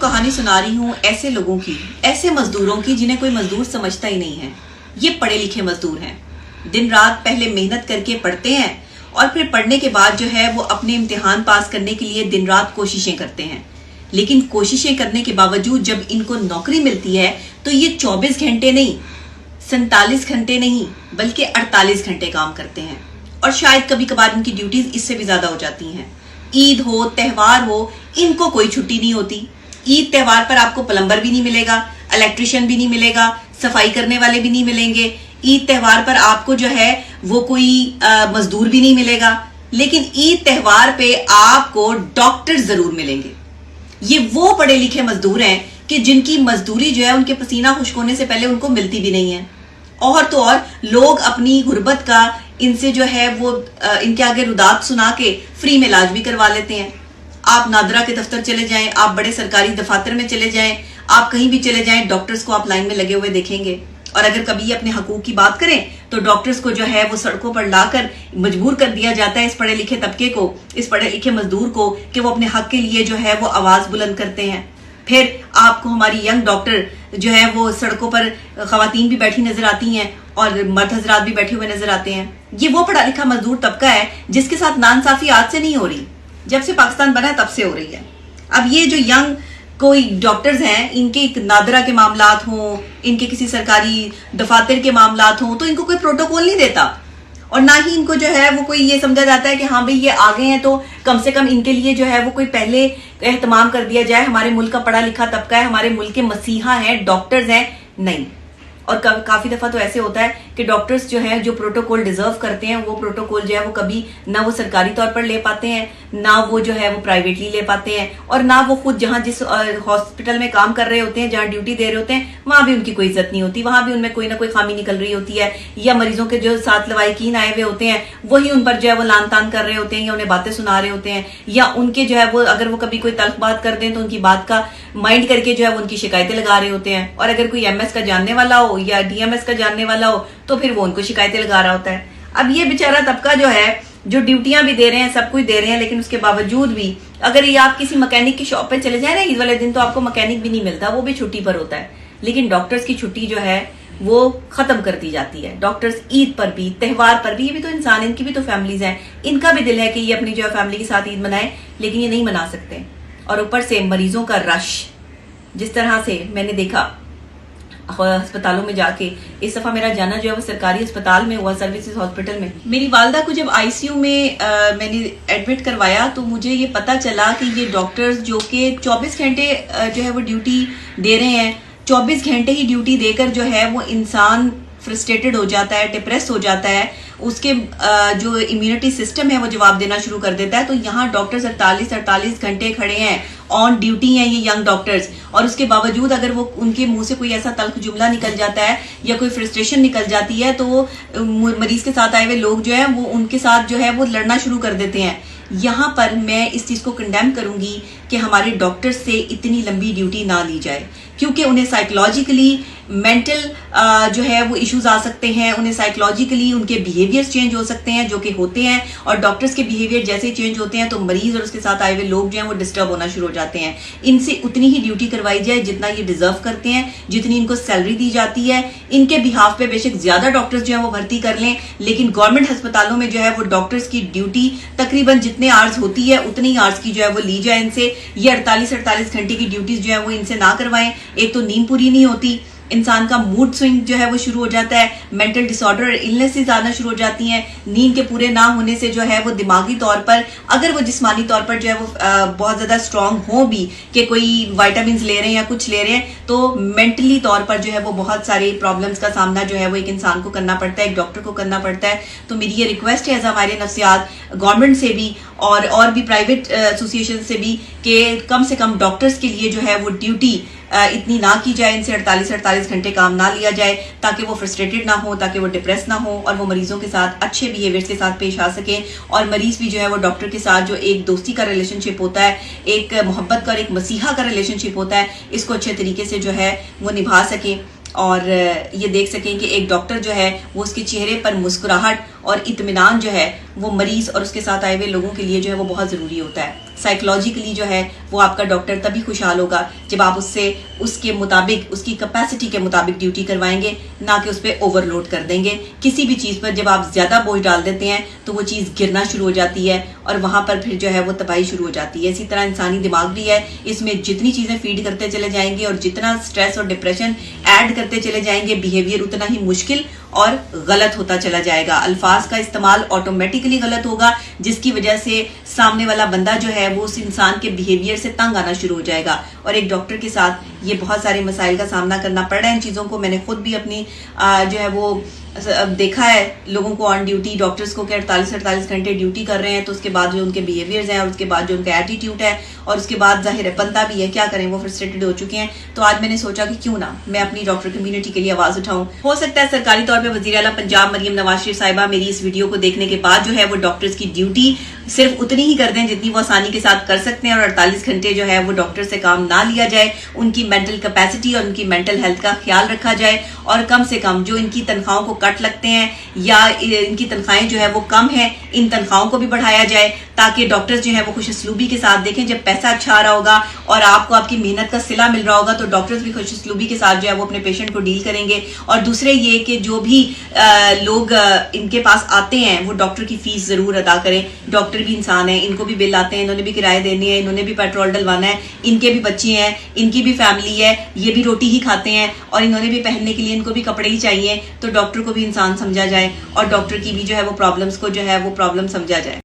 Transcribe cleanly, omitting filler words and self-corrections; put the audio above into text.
कहानी सुना रही हूँ ऐसे लोगों की, ऐसे मजदूरों की जिन्हें कोई मजदूर समझता ही नहीं है। ये पढ़े लिखे मजदूर हैं, दिन रात पहले मेहनत करके पढ़ते हैं और फिर पढ़ने के बाद जो है वो अपने इम्तिहान पास करने के लिए दिन रात कोशिशें करते हैं। लेकिन कोशिशें करने के बावजूद जब इनको नौकरी मिलती है तो ये 24 घंटे नहीं, 47 घंटे नहीं, बल्कि 48 घंटे काम करते हैं। और शायद कभी कभार इनकी ड्यूटीज इससे भी ज्यादा हो जाती हैं। ईद हो, त्यौहार हो, इनको कोई छुट्टी नहीं होती। ईद त्यौहार पर आपको प्लम्बर भी नहीं मिलेगा, इलेक्ट्रिशियन भी नहीं मिलेगा, सफाई करने वाले भी नहीं मिलेंगे। ईद त्यौहार पर आपको जो है वो कोई मजदूर भी नहीं मिलेगा। लेकिन ईद त्यौहार पे आपको डॉक्टर जरूर मिलेंगे। ये वो पढ़े लिखे मजदूर हैं कि जिनकी मजदूरी जो है उनके पसीना खुश्क होने से पहले उनको मिलती भी नहीं है। और तो और लोग अपनी गुर्बत का इनसे जो है वो इनके आगे रुदात सुना के फ्री में इलाज भी करवा लेते हैं। आप नादरा के दफ्तर चले जाएं, आप बड़े सरकारी दफातर में चले जाएं, आप कहीं भी चले जाएं, डॉक्टर्स को आप लाइन में लगे हुए देखेंगे। और अगर कभी अपने हकूक की बात करें तो डॉक्टर्स को जो है वो सड़कों पर लाकर मजबूर कर दिया जाता है, इस पढ़े लिखे तबके को, इस पढ़े लिखे मजदूर को, कि वो अपने हक के लिए जो है वो आवाज बुलंद करते हैं। फिर आपको हमारी यंग डॉक्टर जो है वो सड़कों पर खवातीन भी बैठी नजर आती हैं और मर्द हजरात भी बैठे हुए नजर आते हैं। ये वो पढ़ा लिखा मजदूर तबका है जिसके साथ नाइंसाफी आज से नहीं हो रही, जब से पाकिस्तान बना है तब से हो रही है। अब ये जो यंग कोई डॉक्टर्स हैं, इनके नादरा के मामलात हों, इनके किसी सरकारी दफातर के मामलात हों, तो इनको कोई प्रोटोकॉल नहीं देता और ना ही इनको जो है वो कोई ये समझा जाता है कि हाँ भाई ये आ गए हैं तो कम से कम इनके लिए जो है वो कोई पहले एहतमाम कर दिया जाए। हमारे मुल्क का पढ़ा लिखा तबका है, हमारे मुल्क के मसीहा हैं, डॉक्टर्स हैं, नहीं। और काफी दफा तो ऐसे होता है कि डॉक्टर्स जो है जो प्रोटोकॉल डिजर्व करते हैं वो प्रोटोकॉल जो है वो कभी ना वो सरकारी तौर पर ले पाते हैं, ना वो जो है वो प्राइवेटली ले पाते हैं, और ना वो खुद जहां जिस हॉस्पिटल में काम कर रहे होते हैं, जहां ड्यूटी दे रहे होते हैं, वहां भी उनकी कोई इज्जत नहीं होती। वहां भी उनमें कोई ना कोई खामी निकल रही होती है, या मरीजों के जो साथ लवाइकीन आए हुए होते हैं वही उन पर जो है वो लान तान कर रहे होते हैं, या उन्हें बातें सुना रहे होते हैं, या उनके जो है वो अगर वो कभी कोई तल्ख बात कर दें तो उनकी बात का माइंड करके जो है वो उनकी शिकायतें लगा रहे होते हैं। और अगर कोई एमएस का जानने वाला हो या डीएमएस का जानने वाला हो तो फिर वो उनको शिकायतें लगा रहा होता है। अब ये बेचारा तबका जो है जो ड्यूटियां भी दे रहे हैं, सब कुछ दे रहे हैं, लेकिन उसके बावजूद भी अगर ये आप किसी मैकेनिक की शॉप पे चले जाए ना ईद वाले दिन, तो आपको मैकेनिक भी नहीं मिलता, वो भी छुट्टी पर होता है। लेकिन डॉक्टर्स की छुट्टी जो है वो खत्म कर दी जाती है। डॉक्टर्स ईद पर भी, त्यौहार पर भी, ये भी तो इंसान, इनकी भी तो फैमिलीज हैं, इनका भी दिल है कि ये अपनी जो है फैमिली के साथ ईद मनाए, लेकिन ये नहीं मना सकते। और ऊपर से मरीजों का रश, जिस तरह से मैंने देखा अस्पतालों में जाके, इस दफा मेरा जाना जो है वो सरकारी अस्पताल में हुआ, सर्विसेज हॉस्पिटल में। मेरी वालदा को जब आईसीयू में मैंने एडमिट करवाया तो मुझे ये पता चला कि ये डॉक्टर्स जो कि 24 घंटे जो है वो ड्यूटी दे रहे हैं, 24 घंटे ही ड्यूटी देकर जो है वो इंसान फ्रस्ट्रेटेड हो जाता है, डिप्रेस हो जाता है, उसके जो इम्यूनिटी सिस्टम है वो जवाब देना शुरू कर देता है। तो यहाँ डॉक्टर्स 48 घंटे खड़े हैं, ऑन ड्यूटी हैं ये यंग डॉक्टर्स, और उसके बावजूद अगर वो उनके मुंह से कोई ऐसा तल्ख जुमला निकल जाता है या कोई फ्रस्ट्रेशन निकल जाती है तो मरीज के साथ आए हुए लोग जो है वो उनके साथ जो है वो लड़ना शुरू कर देते हैं। यहाँ पर मैं इस चीज को कंडेम करूंगी कि हमारे डॉक्टर्स से इतनी लंबी ड्यूटी ना ली जाए, क्योंकि उन्हें साइकोलॉजिकली मेंटल जो है वो इश्यूज आ सकते हैं, उन्हें साइकोलॉजिकली उनके बिहेवियर्स चेंज हो सकते हैं, जो कि होते हैं। और डॉक्टर्स के बिहेवियर जैसे ही चेंज होते हैं तो मरीज और उसके साथ आए हुए लोग जो हैं वो डिस्टर्ब होना शुरू हो जाते हैं। इनसे उतनी ही ड्यूटी करवाई जाए जितना ये डिजर्व करते हैं, जितनी इनको सैलरी दी जाती है। इनके बिहाफ पे बेशक ज्यादा डॉक्टर्स जो है वो भर्ती कर लें, लेकिन गवर्नमेंट अस्पतालों में जो है वो डॉक्टर्स की ड्यूटी तकरीबन जितने आवर्स होती है उतनी आवर्स की जो है वो ली जाए इनसे। ये 48 घंटे की ड्यूटीज जो है वो इनसे ना करवाएं। एक तो नींद पूरी नहीं होती, इंसान का मूड स्विंग जो है वो शुरू हो जाता है, मेंटल डिसऑर्डर और इलनेसेस आना शुरू हो जाती हैं। नींद के पूरे ना होने से जो है वो दिमागी तौर पर, अगर वो जिस्मानी तौर पर जो है वो बहुत ज्यादा स्ट्रांग हो भी कि कोई विटामिन ले रहे हैं या कुछ ले रहे हैं, तो मेंटली तौर पर जो है वो बहुत सारे प्रॉब्लम्स का सामना जो है वो एक इंसान को करना पड़ता है, एक डॉक्टर को करना पड़ता है। तो मेरी ये रिक्वेस्ट है हमारे नफ्सियात गवर्नमेंट से भी और भी प्राइवेट एसोसिएशन से भी कि कम से कम डॉक्टर्स के लिए जो है वो ड्यूटी इतनी ना की जाए, इनसे 48 घंटे काम ना लिया जाए, ताकि वो फ्रस्ट्रेटेड ना हो, ताकि वो डिप्रेस ना हो, और वो मरीजों के साथ अच्छे बिहेवियर्स के साथ पेश आ सके। और मरीज भी जो है वो डॉक्टर के साथ जो एक दोस्ती का रिलेशनशिप होता है, एक मोहब्बत का और एक मसीहा का रिलेशनशिप होता है, इसको अच्छे तरीके से जो है वो निभा सके और ये देख सकें कि एक डॉक्टर जो है वो उसके चेहरे पर मुस्कुराहट और इत्मीनान जो है वो मरीज और उसके साथ आए हुए लोगों के लिए जो है वो बहुत जरूरी होता है। साइकोलॉजिकली जो है वो आपका डॉक्टर तभी खुशहाल होगा जब आप उससे उसके मुताबिक, उसकी कैपेसिटी के मुताबिक ड्यूटी करवाएंगे, ना कि उस पर ओवरलोड कर देंगे। किसी भी चीज़ पर जब आप ज़्यादा बोझ डाल देते हैं तो वो चीज़ गिरना शुरू हो जाती है और वहाँ पर फिर जो है वो तबाही शुरू हो जाती है। इसी तरह इंसानी दिमाग भी है, इसमें जितनी चीज़ें फीड करते चले जाएंगे और जितना स्ट्रेस और डिप्रेशन ऐड करते चले जाएंगे, बिहेवियर उतना ही मुश्किल और गलत होता चला जाएगा। अल्फाज का इस्तेमाल ऑटोमेटिकली गलत होगा, जिसकी वजह से सामने वाला बंदा जो है वो उस इंसान के बिहेवियर से तंग आना शुरू हो जाएगा। और एक डॉक्टर के साथ ये बहुत सारे मसाइल का सामना करना पड़ रहा है। इन चीज़ों को मैंने खुद भी अपनी जो है वो देखा है, लोगों को ऑन ड्यूटी, डॉक्टर्स को 48-48 घंटे ड्यूटी कर रहे हैं, तो उसके बाद जो उनके बिहेवियर्स हैं और उसके बाद जो उनका एटीट्यूड है और उसके बाद जाहिर है बनता भी है, क्या करें, वो फ्रस्ट्रेटेड हो चुके हैं। तो आज मैंने सोचा कि क्यों ना मैं अपनी डॉक्टर कम्युनिटी के लिए आवाज उठाऊं। हो सकता है सरकारी तौर पर वज़ीर आला पंजाब मरियम नवाज शरीफ साहिबा मेरी इस वीडियो को देखने के बाद जो है वो डॉक्टर्स की ड्यूटी सिर्फ उतनी ही कर दें जितनी वो आसानी के साथ कर सकते हैं, और 48 घंटे जो है वो डॉक्टर से काम ना लिया जाए, उनकी मेंटल कैपेसिटी और उनकी मेंटल हेल्थ का ख्याल रखा जाए, और कम से कम जो इनकी तनख्वाहों को कट लगते हैं या इनकी तनख्वाहें जो है वो कम है, इन तनख्वाहों को भी बढ़ाया जाए, ताकि डॉक्टर्स जो है वो खुशस्लूबी के साथ देखें। जब पैसा अच्छा आ रहा होगा और आपको आपकी मेहनत का सिला मिल रहा होगा तो डॉक्टर्स भी खुशस्लूबी के साथ जो है वो अपने पेशेंट को डील करेंगे। और दूसरे ये कि जो भी लोग इनके पास आते हैं वो डॉक्टर की फीस जरूर अदा करें। डॉक्टर भी इंसान है, इनको भी बिल आते हैं, इन्होंने भी किराए देने हैं, इन्होंने भी पेट्रोल डलवाना है, इनके भी बच्चे हैं, इनकी भी फैमिली है, ये भी रोटी ही खाते हैं और इन्होंने भी पहनने के लिए इनको भी कपड़े ही चाहिए। तो डॉक्टर को भी इंसान समझा जाए और डॉक्टर की भी जो है वो प्रॉब्लम्स को जो है वो प्रॉब्लम समझा जाए।